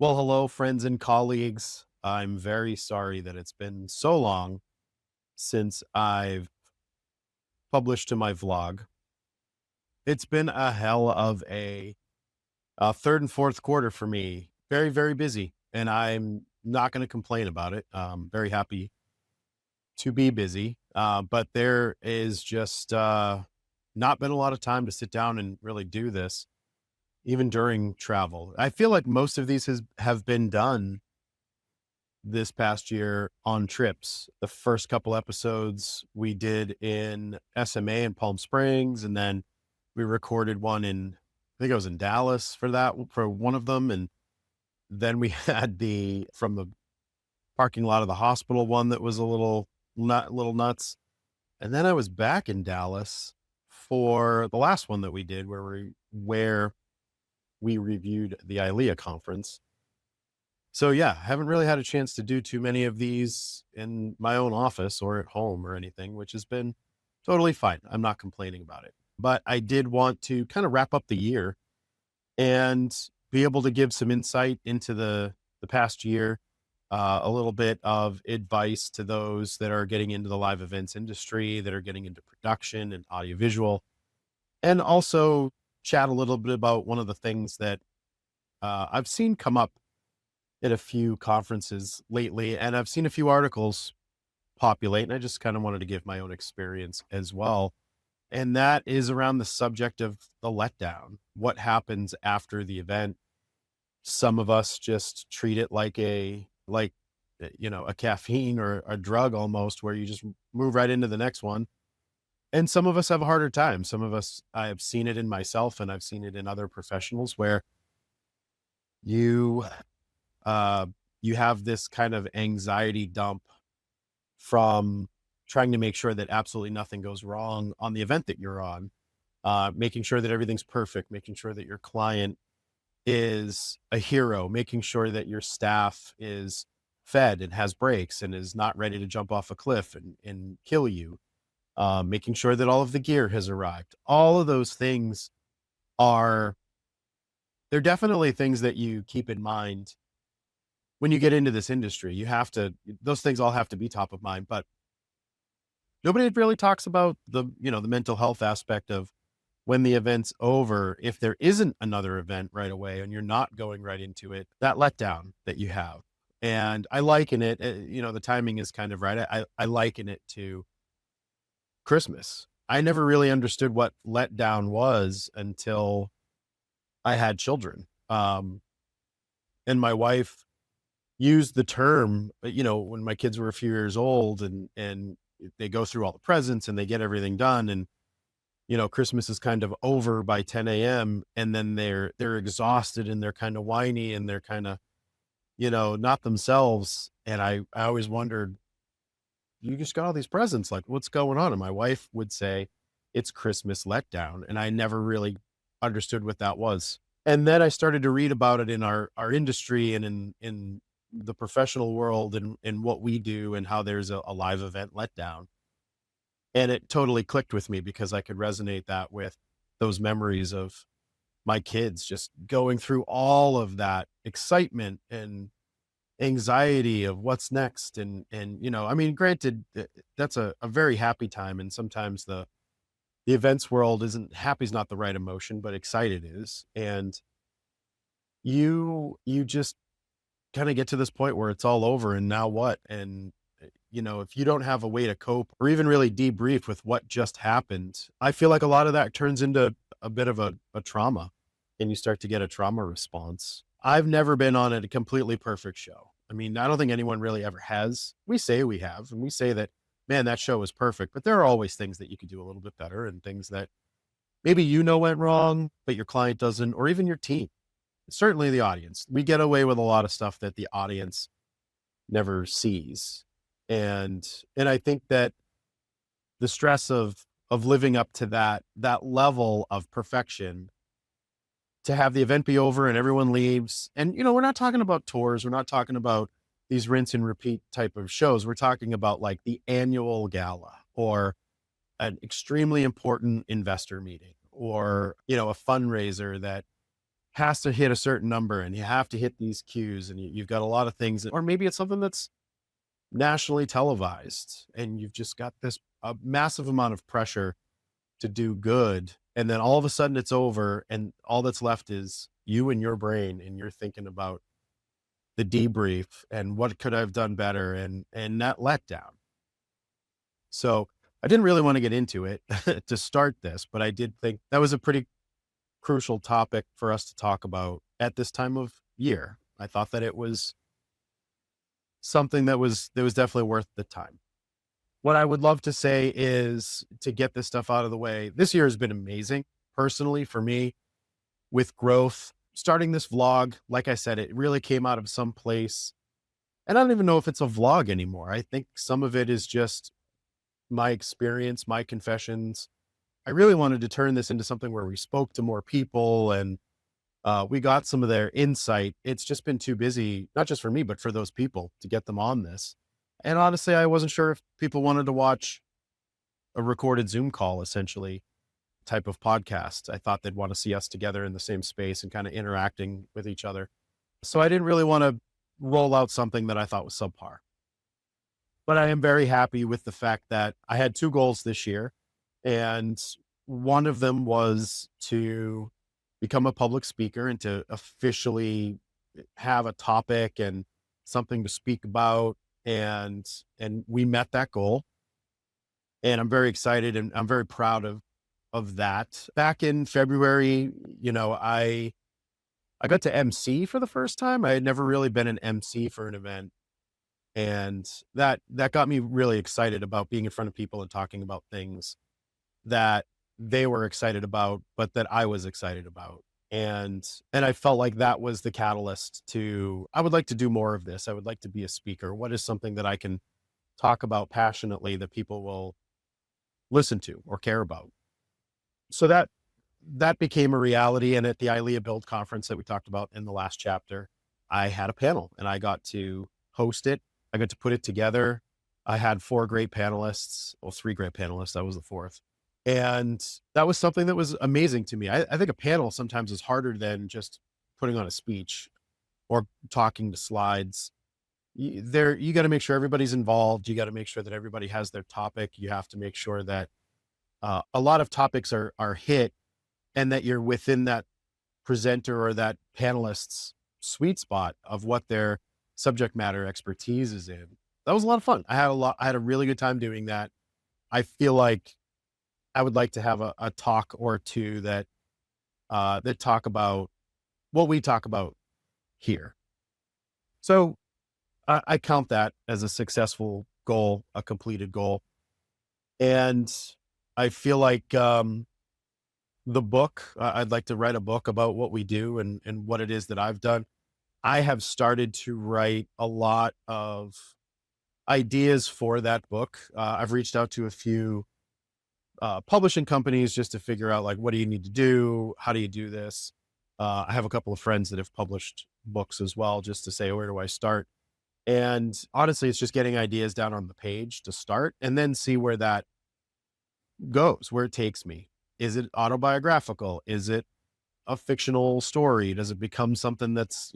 Well, hello, friends and colleagues. I'm very sorry that it's been so long since I've published to my vlog. It's been a hell of a third and fourth quarter for me. Very, very busy, and I'm not going to complain about it. Very happy to be busy, but there is just not been a lot of time to sit down and really do this, even during travel. I feel like most of these have been done this past year on trips. The first couple episodes we did in SMA in Palm Springs, and then we recorded one I think I was in Dallas for for one of them. And then we had the from the parking lot of the hospital one that was a little nuts. And then I was back in Dallas for the last one that we did where we reviewed the ILEA conference. So yeah, haven't really had a chance to do too many of these in my own office or at home or anything, which has been totally fine. I'm not complaining about it. But I did want to kind of wrap up the year and be able to give some insight into the past year, a little bit of advice to those that are getting into the live events industry, that are getting into production and audiovisual, and also chat a little bit about one of the things that I've seen come up at a few conferences lately, and I've seen a few articles populate, and I just kind of wanted to give my own experience as well. And that is around the subject of the letdown. What happens after the event? Some of us just treat it like a caffeine or a drug almost, where you just move right into the next one. And some of us have a harder time. Some of us, I have seen it in myself and I've seen it in other professionals where you uh, you have this kind of anxiety dump from trying to make sure that absolutely nothing goes wrong on the event that you're on, making sure that everything's perfect, making sure that your client is a hero, making sure that your staff is fed and has breaks and is not ready to jump off a cliff and kill you, making sure that all of the gear has arrived. All of those things are, they're definitely things that you keep in mind when you get into this industry. Those things all have to be top of mind, but nobody really talks about the mental health aspect of when the event's over, if there isn't another event right away and you're not going right into it, that letdown that you have. And I liken it, the timing is kind of right. I liken it to Christmas. I never really understood what letdown was until I had children. And my wife used the term, when my kids were a few years old and they go through all the presents and they get everything done. And, Christmas is kind of over by 10 a.m. and then they're exhausted and they're kind of whiny and they're kind of, not themselves. And I always wondered, you just got all these presents, like what's going on? And my wife would say, it's Christmas letdown. And I never really understood what that was. And then I started to read about it in our industry and in the professional world and what we do and how there's a live event letdown. And it totally clicked with me because I could resonate that with those memories of my kids just going through all of that excitement and anxiety of what's next. And I mean, granted, that's a very happy time. And sometimes the events world isn't happy's not the right emotion, but excited is. And you just kind of get to this point where it's all over and now what? And if you don't have a way to cope or even really debrief with what just happened, I feel like a lot of that turns into a bit of a trauma and you start to get a trauma response. I've never been on a completely perfect show. I mean, I don't think anyone really ever has. We say we have, and we say that, man, that show was perfect, but there are always things that you could do a little bit better and things that maybe went wrong, but your client doesn't, or even your team. Certainly the audience. We get away with a lot of stuff that the audience never sees. And I think that the stress of living up to that level of perfection, to have the event be over and everyone leaves. And we're not talking about tours, we're not talking about these rinse and repeat type of shows. We're talking about like the annual gala or an extremely important investor meeting or a fundraiser that has to hit a certain number and you have to hit these cues and you've got a lot of things, or maybe it's something that's nationally televised and you've just got this a massive amount of pressure to do good. And then all of a sudden it's over and all that's left is you and your brain and you're thinking about the debrief and what could I have done better and that letdown. So I didn't really want to get into it to start this, but I did think that was a pretty crucial topic for us to talk about at this time of year. I thought that it was something that was definitely worth the time. What I would love to say is to get this stuff out of the way. This year has been amazing personally for me with growth. Starting this vlog, like I said, it really came out of some place. And I don't even know if it's a vlog anymore. I think some of it is just my experience, my confessions. I really wanted to turn this into something where we spoke to more people and we got some of their insight. It's just been too busy, not just for me, but for those people to get them on this. And honestly, I wasn't sure if people wanted to watch a recorded Zoom call, essentially, type of podcast. I thought they'd want to see us together in the same space and kind of interacting with each other. So I didn't really want to roll out something that I thought was subpar. But I am very happy with the fact that I had 2 goals this year. And one of them was to become a public speaker and to officially have a topic and something to speak about. And we met that goal. And I'm very excited and I'm very proud of that. Back in February, I got to MC for the first time. I had never really been an MC for an event. And that got me really excited about being in front of people and talking about things that they were excited about, but that I was excited about. And I felt like that was the catalyst to, I would like to do more of this. I would like to be a speaker. What is something that I can talk about passionately that people will listen to or care about? So that became a reality. And at the ILEA Build conference that we talked about in the last chapter, I had a panel and I got to host it. I got to put it together. I had 4 great panelists, well, 3 great panelists. I was the 4th. And that was something that was amazing to me. I think a panel sometimes is harder than just putting on a speech or talking to slides. You got to make sure everybody's involved. You got to make sure that everybody has their topic. You have to make sure that a lot of topics are hit and that you're within that presenter or that panelist's sweet spot of what their subject matter expertise is in. That was a lot of fun. I had a really good time doing that. I feel like I would like to have a talk or 2 that talk about what we talk about here. So I count that as a successful goal, a completed goal. And I feel like the book, I'd like to write a book about what we do and what it is that I've done. I have started to write a lot of ideas for that book. I've reached out to a few publishing companies just to figure out, like, what do you need to do? How do you do this? I have a couple of friends that have published books as well, just to say, where do I start? And honestly, it's just getting ideas down on the page to start and then see where that goes, where it takes me. Is it autobiographical? Is it a fictional story? Does it become something that's,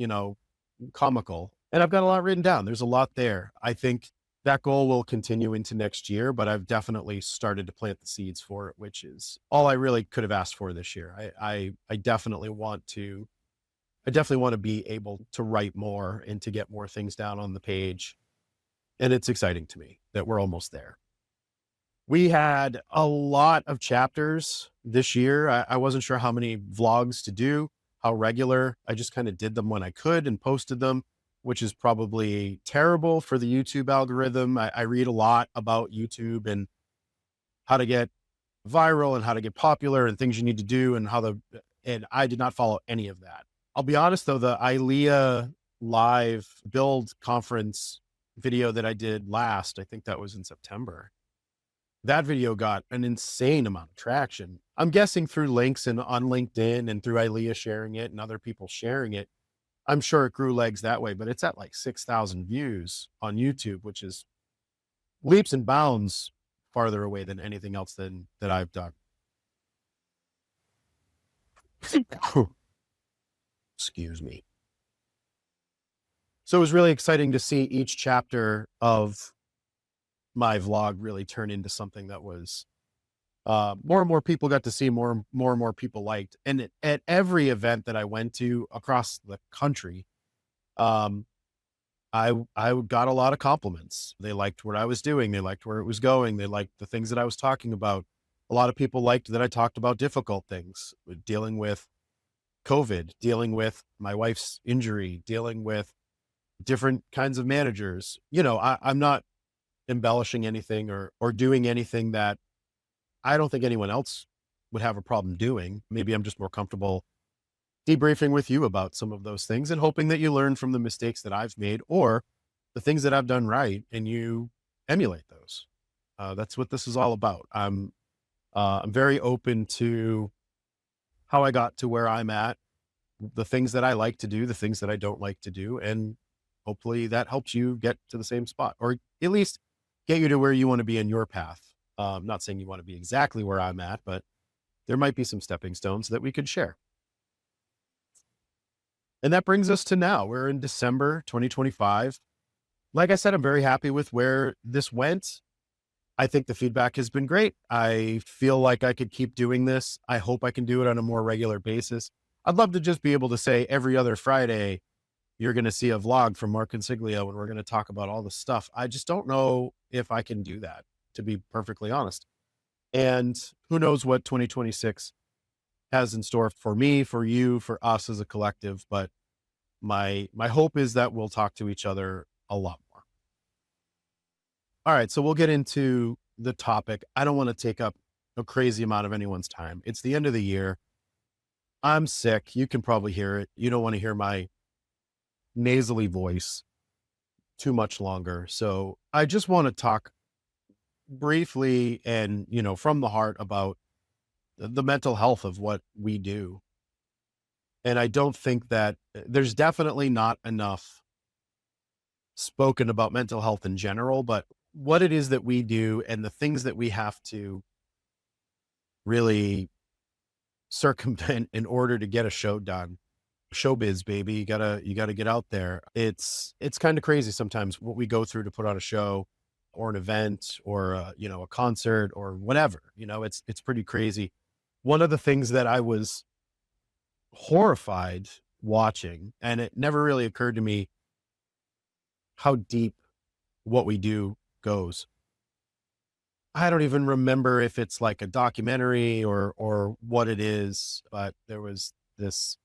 comical? And I've got a lot written down. There's a lot there. I think that goal will continue into next year, but I've definitely started to plant the seeds for it, which is all I really could have asked for this year. I definitely want to be able to write more and to get more things down on the page. And it's exciting to me that we're almost there. We had a lot of chapters this year. I wasn't sure how many vlogs to do, how regular. I just kind of did them when I could and posted them, which is probably terrible for the YouTube algorithm. I read a lot about YouTube and how to get viral and how to get popular and things you need to do and and I did not follow any of that. I'll be honest though, the ILEA live build conference video that I did last, I think that was in September. That video got an insane amount of traction. I'm guessing through links and on LinkedIn and through ILEA sharing it and other people sharing it. I'm sure it grew legs that way, but it's at like 6,000 views on YouTube, which is leaps and bounds farther away than anything else that I've done. Excuse me. So it was really exciting to see each chapter of my vlog really turn into something that was more and more people got to see, and more people liked. And at every event that I went to across the country, um, I got a lot of compliments. They liked what I was doing. They liked where it was going. They liked the things that I was talking about. A lot of people liked that I talked about difficult things, dealing with COVID, dealing with my wife's injury, dealing with different kinds of managers. I'm not embellishing anything or doing anything that I don't think anyone else would have a problem doing. Maybe I'm just more comfortable debriefing with you about some of those things and hoping that you learn from the mistakes that I've made or the things that I've done right and you emulate those. That's what this is all about. I'm very open to how I got to where I'm at, the things that I like to do, the things that I don't like to do, and hopefully that helps you get to the same spot or at least get you to where you want to be in your path. I'm not saying you want to be exactly where I'm at, but there might be some stepping stones that we could share. And that brings us to now. We're in December 2025. Like I said, I'm very happy with where this went. I think the feedback has been great. I feel like I could keep doing this. I hope I can do it on a more regular basis. I'd love to just be able to say every other Friday, you're going to see a vlog from Mark Consiglio and we're going to talk about all the stuff. I just don't know if I can do that, to be perfectly honest. And who knows what 2026 has in store for me, for you, for us as a collective. But my hope is that we'll talk to each other a lot more. All right, so we'll get into the topic. I don't want to take up a crazy amount of anyone's time. It's the end of the year. I'm sick. You can probably hear it. You don't want to hear my nasally voice too much longer. So I just want to talk briefly and, from the heart about the mental health of what we do. And I don't think that there's definitely not enough spoken about mental health in general, but what it is that we do and the things that we have to really circumvent in order to get a show done. Showbiz, baby. You gotta get out there. It's kind of crazy sometimes what we go through to put on a show or an event or a concert or whatever. It's pretty crazy. One of the things that I was horrified watching, and it never really occurred to me how deep what we do goes. I don't even remember if it's like a documentary or what it is, but there was this,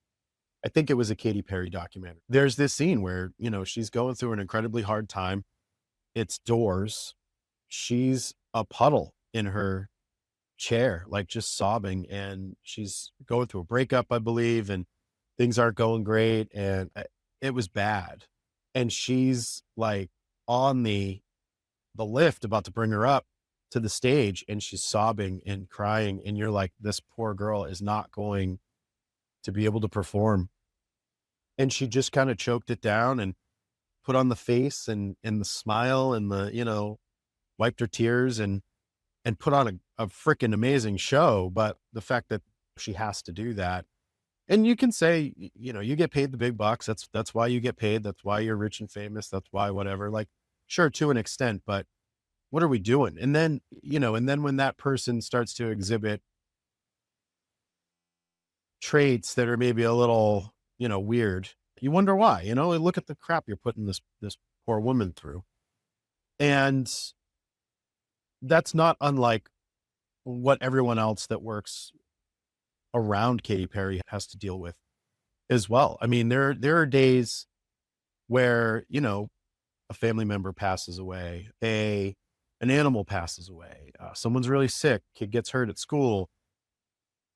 I think it was a Katy Perry documentary. There's this scene where, she's going through an incredibly hard time. It's doors. She's a puddle in her chair, like just sobbing, and she's going through a breakup, I believe, and things aren't going great. And it was bad. And she's like on the lift about to bring her up to the stage and she's sobbing and crying. And you're like, this poor girl is not going to be able to perform. And she just kind of choked it down and put on the face and the smile and wiped her tears and put on a freaking amazing show. But the fact that she has to do that, and you can say, you get paid the big bucks. That's why you get paid. That's why you're rich and famous. That's why whatever, like, sure, to an extent, but what are we doing? And then, when that person starts to exhibit traits that are maybe a little, weird, you wonder why, look at the crap you're putting this poor woman through. And that's not unlike what everyone else that works around Katy Perry has to deal with as well. I mean, there are days where, a family member passes away, an animal passes away, someone's really sick, kid gets hurt at school.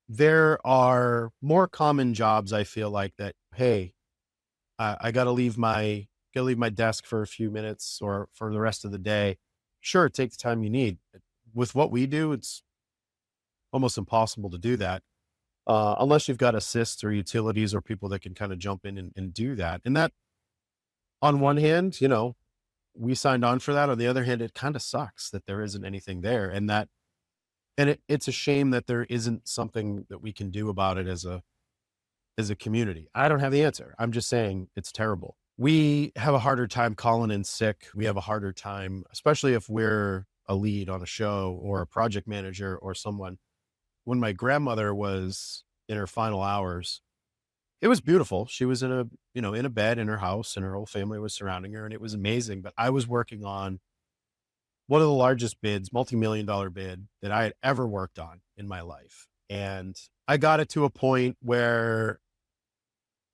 There are more common jobs, I feel like, that, hey, I gotta leave my desk for a few minutes or for the rest of the day. Sure, take the time you need. With what we do, it's almost impossible to do that. Unless you've got assists or utilities or people that can kind of jump in and do that. And that, on one hand, we signed on for that. On the other hand, it kind of sucks that there isn't anything there, and it's a shame that there isn't something that we can do about it as as a community? I don't have the answer. I'm just saying it's terrible. We have a harder time calling in sick. We have a harder time, especially if we're a lead on a show or a project manager or someone. When my grandmother was in her final hours, it was beautiful. She was in a, in a bed in her house and her whole family was surrounding her and it was amazing. But I was working on one of the largest bids, multi-million dollar bid that I had ever worked on in my life. And I got it to a point where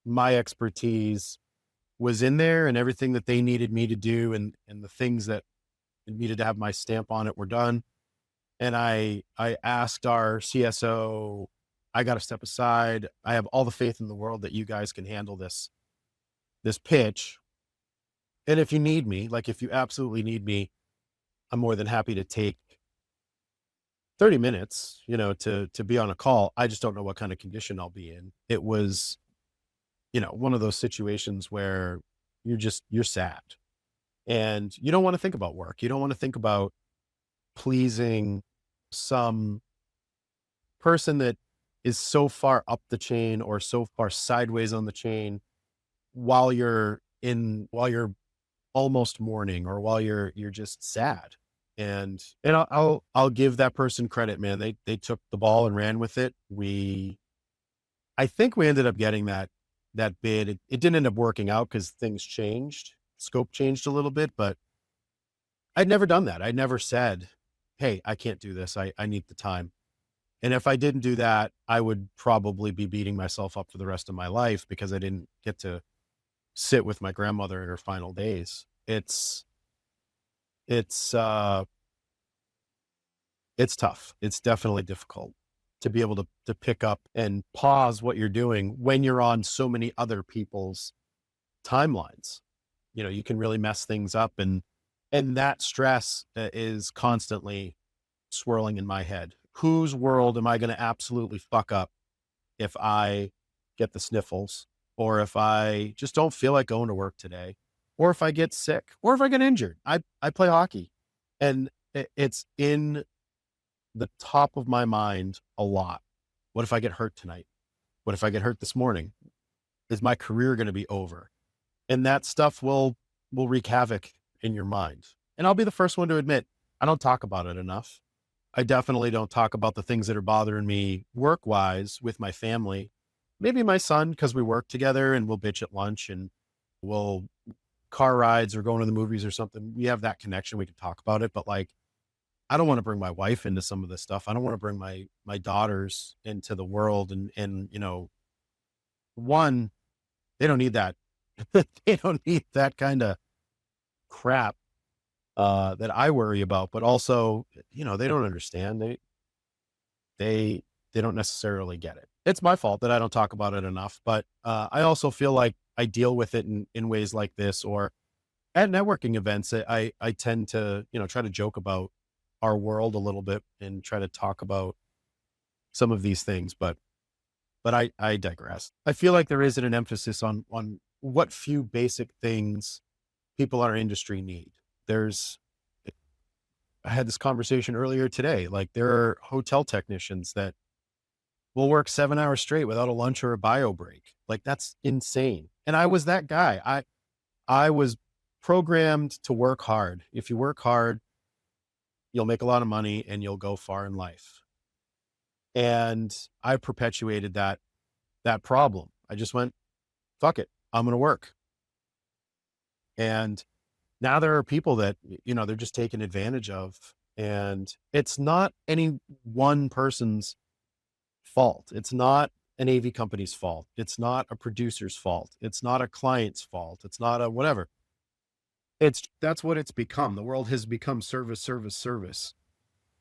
my expertise was in there and everything that they needed me to do and the things that needed to have my stamp on it were done. And I asked our CSO, I got to step aside. I have all the faith in the world that you guys can handle this pitch. And if you need me, like if you absolutely need me, I'm more than happy to take 30 minutes, to be on a call. I just don't know what kind of condition I'll be in. It was, one of those situations where you're sad and you don't want to think about work. You don't want to think about pleasing some person that is so far up the chain or so far sideways on the chain while you're almost mourning or while you're just sad. And I'll give that person credit, man. They took the ball and ran with it. I think we ended up getting that bid. It didn't end up working out because things changed, scope changed a little bit, but I'd never done that. I never said, hey, I can't do this. I need the time. And if I didn't do that, I would probably be beating myself up for the rest of my life because I didn't get to sit with my grandmother in her final days. It's tough. It's definitely difficult to be able to pick up and pause what you're doing when you're on so many other people's timelines. You can really mess things up and that stress is constantly swirling in my head. Whose world am I going to absolutely fuck up if I get the sniffles, or if I just don't feel like going to work today, or if I get sick, or if I get injured? I play hockey and it's in the top of my mind a lot. What if I get hurt tonight? What if I get hurt this morning? Is my career going to be over? And that stuff will wreak havoc in your mind. And I'll be the first one to admit, I don't talk about it enough. I definitely don't talk about the things that are bothering me work-wise with my family. Maybe my son, because we work together and we'll bitch at lunch and we'll car rides or going to the movies or something. We have that connection. We can talk about it. But like, I don't want to bring my wife into some of this stuff. I don't want to bring my daughters into the world. And one, they don't need that. They don't need that kind of crap that I worry about, but also, they don't understand. They don't necessarily get it. It's my fault that I don't talk about it enough, but I also feel like I deal with it in ways like this, or at networking events. I tend to, try to joke about our world a little bit and try to talk about some of these things, but I digress. I feel like there isn't an emphasis on what few basic things people in our industry need. I had this conversation earlier today. Like, there are hotel technicians that will work 7 hours straight without a lunch or a bio break. Like, that's insane. And I was that guy. I was programmed to work hard. If you work hard, you'll make a lot of money and you'll go far in life. And I perpetuated that problem. I just went, fuck it, I'm going to work. And now there are people that, they're just taken advantage of, and it's not any one person's fault. It's not an AV company's fault. It's not a producer's fault. It's not a client's fault. It's not a whatever. That's what it's become. The world has become service, service, service.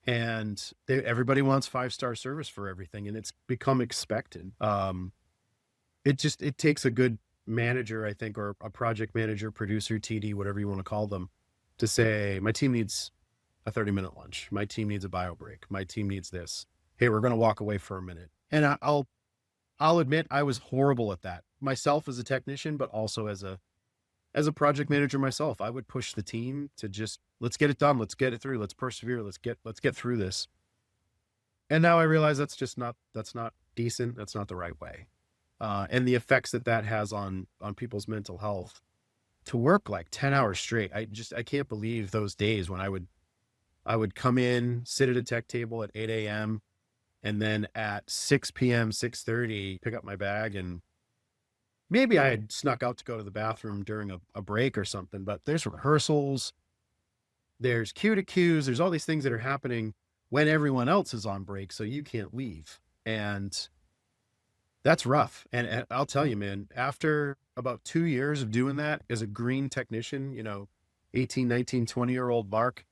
And everybody wants 5-star service for everything. And it's become expected. It takes a good manager, I think, or a project manager, producer, TD, whatever you want to call them, to say, my team needs a 30-minute lunch. My team needs a bio break. My team needs this. Hey, we're going to walk away for a minute. And I'll admit I was horrible at that myself as a technician, but also as a project manager myself. I would push the team to just, let's get it done. Let's get it through. Let's persevere. Let's get through this. And now I realize that's not decent. That's not the right way. and the effects that that has on people's mental health. To work like 10 hours straight, I can't believe those days when I would come in, sit at a tech table at 8 a.m. and then at 6 p.m., 6:30, pick up my bag, and maybe I had snuck out to go to the bathroom during a break or something, but there's rehearsals, there's cue to cues, there's all these things that are happening when everyone else is on break, so you can't leave. And that's rough. And I'll tell you, man, after about 2 years of doing that as a green technician, 18, 19, 20-year-old Mark,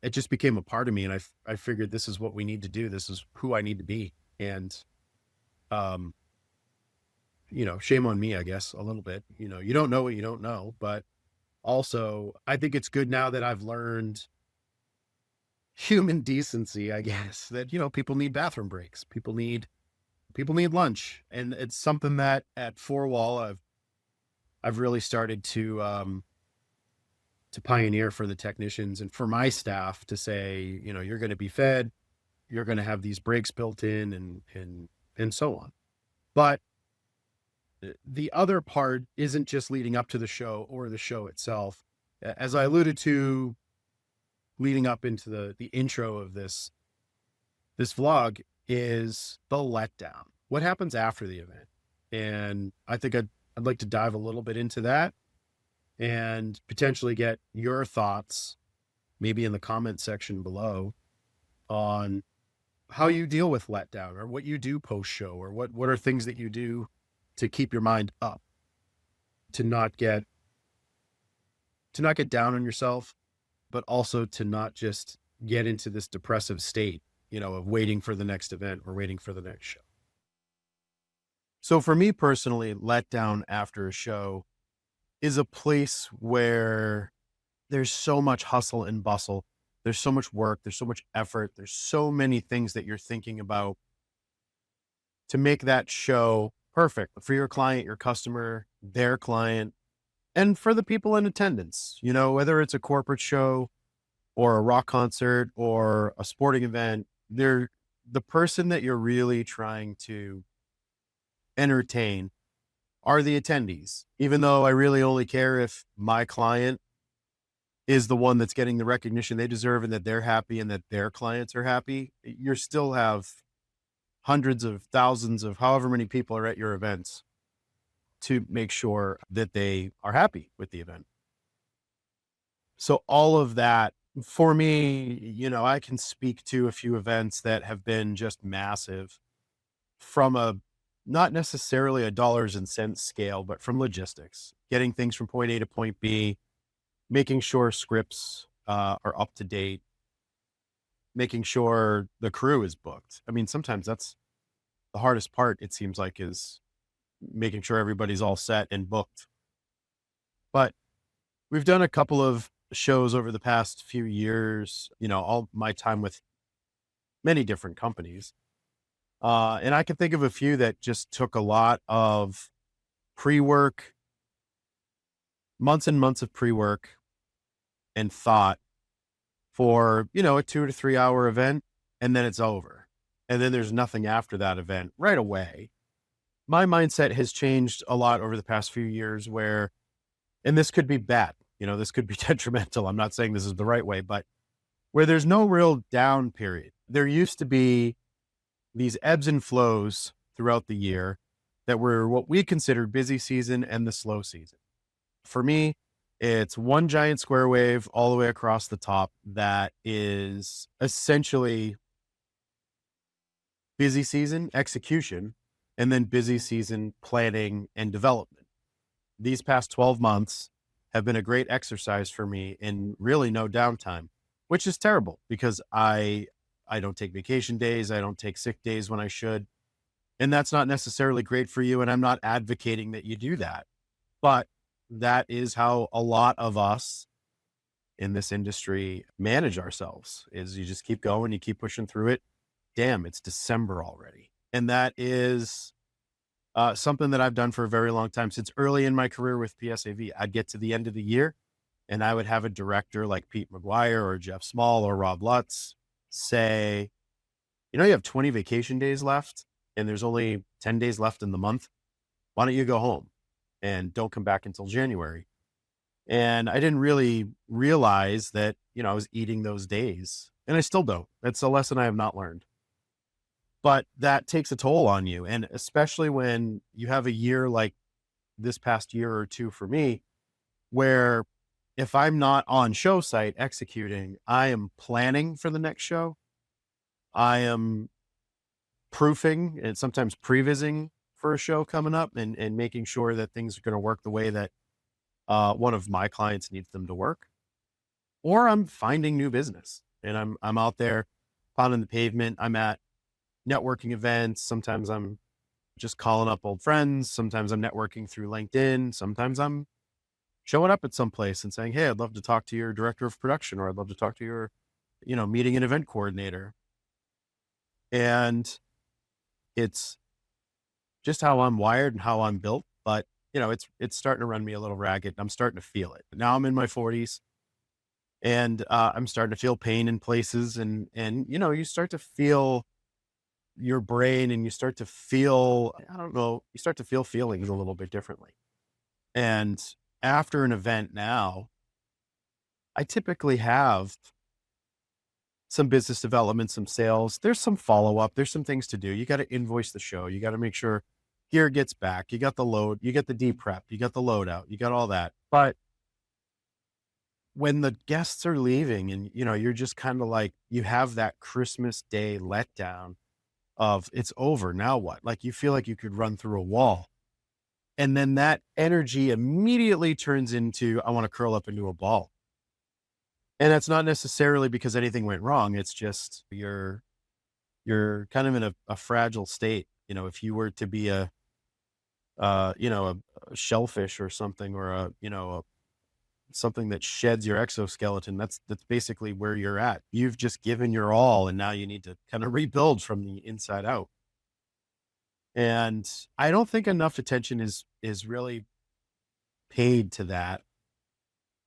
it just became a part of me. And I figured this is what we need to do. This is who I need to be. And, shame on me, I guess, a little bit. You don't know what you don't know, but also I think it's good now that I've learned human decency, I guess, that, people need bathroom breaks. People need lunch. And it's something that at Four Wall, I've really started to pioneer for the technicians and for my staff to say, you're going to be fed, you're going to have these breaks built in and so on. But the other part isn't just leading up to the show or the show itself. As I alluded to leading up into the intro of this vlog, is the letdown. What happens after the event? And I think I'd like to dive a little bit into that and potentially get your thoughts, maybe in the comment section below, on how you deal with letdown, or what you do post-show, or what are things that you do to keep your mind up, to not get down on yourself, but also to not just get into this depressive state, of waiting for the next event or waiting for the next show. So for me personally, letdown after a show is a place where there's so much hustle and bustle. There's so much work. There's so much effort. There's so many things that you're thinking about to make that show perfect for your client, your customer, their client, and for the people in attendance, whether it's a corporate show or a rock concert or a sporting event, the person that you're really trying to entertain are the attendees. Even though I really only care if my client is the one that's getting the recognition they deserve and that they're happy and that their clients are happy, you still have hundreds of thousands of however many people are at your events to make sure that they are happy with the event. So all of that, for me, I can speak to a few events that have been just massive from not necessarily a dollars and cents scale, but from logistics, getting things from point A to point B, making sure scripts are up to date, making sure the crew is booked. I mean, sometimes that's the hardest part, it seems like, is making sure everybody's all set and booked. But we've done a couple of shows over the past few years, all my time with many different companies. And I can think of a few that just took a lot of pre-work, months and months of pre-work and thought for, a 2 to 3 hour event, and then it's over. And then there's nothing after that event right away. My mindset has changed a lot over the past few years and this could be bad, this could be detrimental. I'm not saying this is the right way, but where there's no real down period. There used to be these ebbs and flows throughout the year that were what we considered busy season and the slow season. For me, it's one giant square wave all the way across the top that is essentially busy season execution and then busy season planning and development. These past 12 months have been a great exercise for me in really no downtime, which is terrible because I don't take vacation days. I don't take sick days when I should. And that's not necessarily great for you. And I'm not advocating that you do that, but that is how a lot of us in this industry manage ourselves, is you just keep going, you keep pushing through it. Damn, it's December already. And that is something that I've done for a very long time. Since early in my career with PSAV, I'd get to the end of the year and I would have a director like Pete McGuire or Jeff Small or Rob Lutz say, you have 20 vacation days left and there's only 10 days left in the month. Why don't you go home and don't come back until January? And I didn't really realize that, I was eating those days, and I still don't. That's a lesson I have not learned. But that takes a toll on you. And especially when you have a year like this past year or two for me, where if I'm not on show site executing, I am planning for the next show. I am proofing and sometimes prevising for a show coming up, and making sure that things are going to work the way that one of my clients needs them to work. Or I'm finding new business, and I'm out there pounding the pavement. I'm at networking events. Sometimes I'm just calling up old friends. Sometimes I'm networking through LinkedIn. Sometimes I'm showing up at some place and saying, "Hey, I'd love to talk to your director of production, or I'd love to talk to your, meeting and event coordinator." And it's just how I'm wired and how I'm built. But, it's starting to run me a little ragged. I'm starting to feel it. Now I'm in my 40s, and I'm starting to feel pain in places, and you start to feel your brain, and you start to feel, I don't know, you start to feel feelings a little bit differently. And after an event now, I typically have some business development, some sales. There's some follow up. There's some things to do. You got to invoice the show. You got to make sure gear gets back. You got the load. You get the deep prep. You got the load out. You got all that. But when the guests are leaving, and you're just kind of like, you have that Christmas Day letdown of, it's over. Now what? Like, you feel like you could run through a wall. And then that energy immediately turns into, I want to curl up into a ball. And that's not necessarily because anything went wrong. It's just you're kind of in a fragile state. If you were to be a shellfish or something, or something that sheds your exoskeleton, that's basically where you're at. You've just given your all, and now you need to kind of rebuild from the inside out. And I don't think enough attention is really paid to that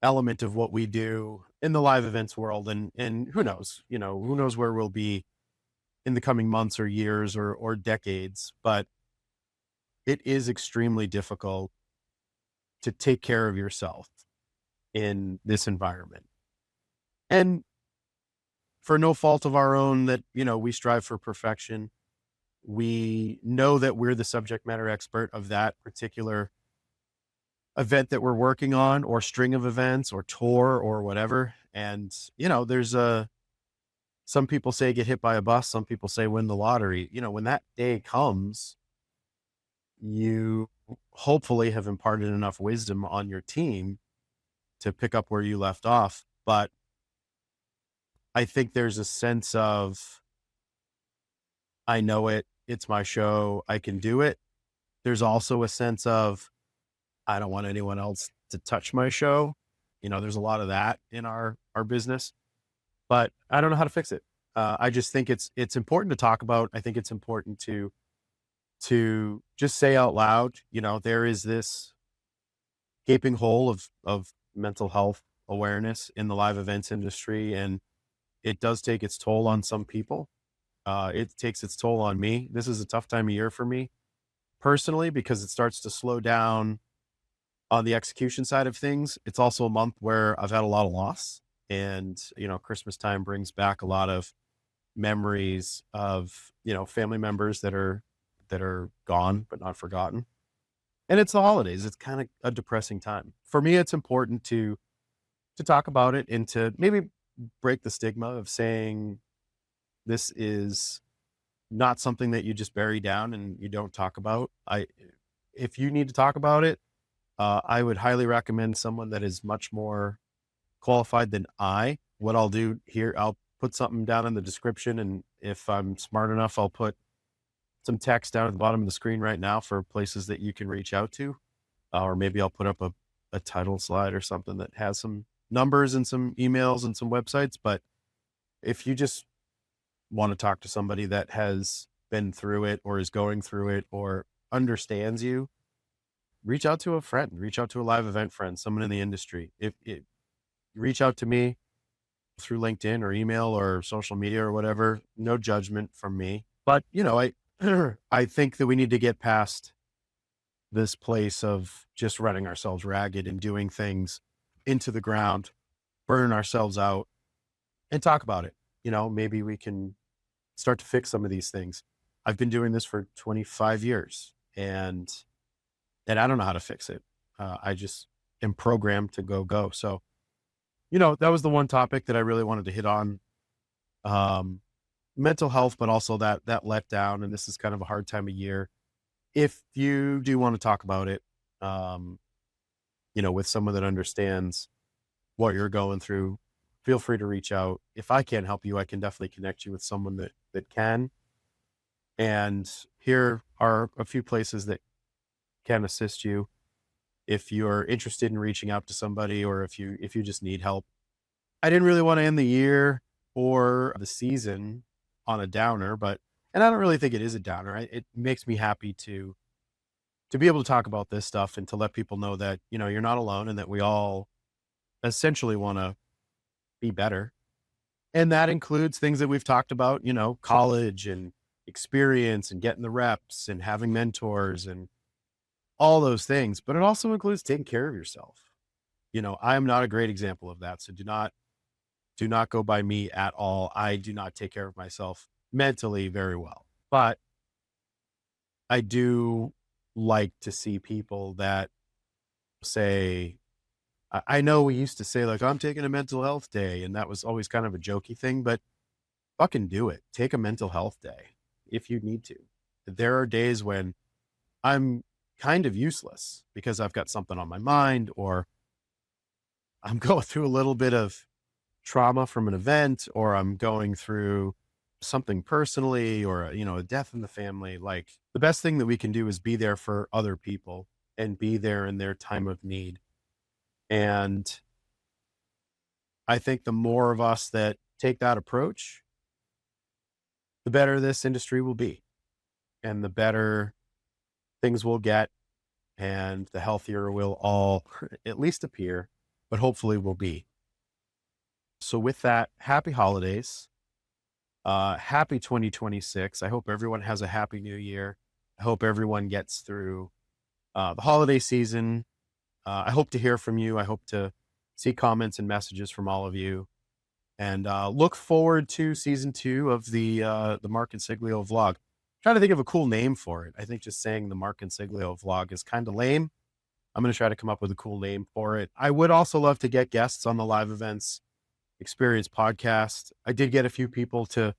element of what we do in the live events world. And who knows where we'll be in the coming months or years or decades. But it is extremely difficult to take care of yourself in this environment. And for no fault of our own, that, we strive for perfection. We know that we're the subject matter expert of that particular event that we're working on, or string of events, or tour, or whatever. And, there's some people say get hit by a bus. Some people say win the lottery. When that day comes, you hopefully have imparted enough wisdom on your team to pick up where you left off. But I think there's a sense of, I know it, it's my show, I can do it. There's also a sense of, I don't want anyone else to touch my show. There's a lot of that in our business, but I don't know how to fix it. I just think it's important to talk about. I think it's important to just say out loud, there is this gaping hole of mental health awareness in the live events industry, and it does take its toll on some people. It takes its toll on me. This is a tough time of year for me personally, because it starts to slow down on the execution side of things. It's also a month where I've had a lot of loss, and, Christmas time brings back a lot of memories of, family members that are gone, but not forgotten. And it's the holidays. It's kind of a depressing time. For me, it's important to talk about it, and to maybe break the stigma of saying this is not something that you just bury down and you don't talk about. If you need to talk about it, I would highly recommend someone that is much more qualified than I. What I'll do here, I'll put something down in the description, and if I'm smart enough, I'll put some text down at the bottom of the screen right now for places that you can reach out to. Or maybe I'll put up a title slide or something that has some numbers and some emails and some websites. But if you just want to talk to somebody that has been through it, or is going through it, or understands you, reach out to a friend, reach out to a live event friend, someone in the industry. If reach out to me through LinkedIn or email or social media or whatever, no judgment from me. But, I I think that we need to get past this place of just running ourselves ragged and doing things into the ground, burning ourselves out, and talk about it. Maybe we can start to fix some of these things. I've been doing this for 25 years and I don't know how to fix it. I just am programmed to go. So, that was the one topic that I really wanted to hit on. Mental health, but also that letdown. And this is kind of a hard time of year. If you do want to talk about it, with someone that understands what you're going through, feel free to reach out. If I can't help you, I can definitely connect you with someone that can. And here are a few places that can assist you if you're interested in reaching out to somebody, or if you just need help. I didn't really want to end the year or the season on a downer, and I don't really think it is a downer. It makes me happy to be able to talk about this stuff and to let people know that, you're not alone and that we all essentially want to be better. And that includes things that we've talked about, college and experience and getting the reps and having mentors and all those things. But it also includes taking care of yourself. I am not a great example of that. So do not go by me at all. I do not take care of myself mentally very well, but I do like to see people that say, I know we used to say, like, I'm taking a mental health day, and that was always kind of a jokey thing, but fucking do it. Take a mental health day if you need to. There are days when I'm kind of useless because I've got something on my mind, or I'm going through a little bit of trauma from an event, or I'm going through something personally, or a death in the family. Like, the best thing that we can do is be there for other people and be there in their time of need. And I think the more of us that take that approach, the better this industry will be, and the better things will get, and the healthier we'll all at least appear, but hopefully will be. So with that, happy holidays. Happy 2026. I hope everyone has a happy new year. I hope everyone gets through the holiday season. I hope to hear from you. I hope to see comments and messages from all of you, and look forward to season 2 of the Mark Consiglio vlog. Trying to think of a cool name for it. I think just saying the Mark Consiglio vlog is kind of lame. I'm going to try to come up with a cool name for it. I would also love to get guests on the Live Events Experience podcast. I did get a few people to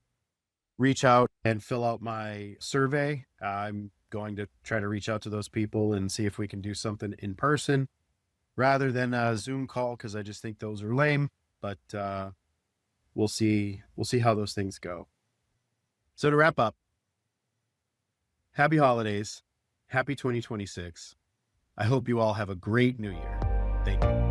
reach out and fill out my survey. I'm going to try to reach out to those people and see if we can do something in person rather than a Zoom call, because I just think those are lame. But we'll see how those things go. So to wrap up, happy holidays, happy 2026. I hope you all have a great new year. Thank you.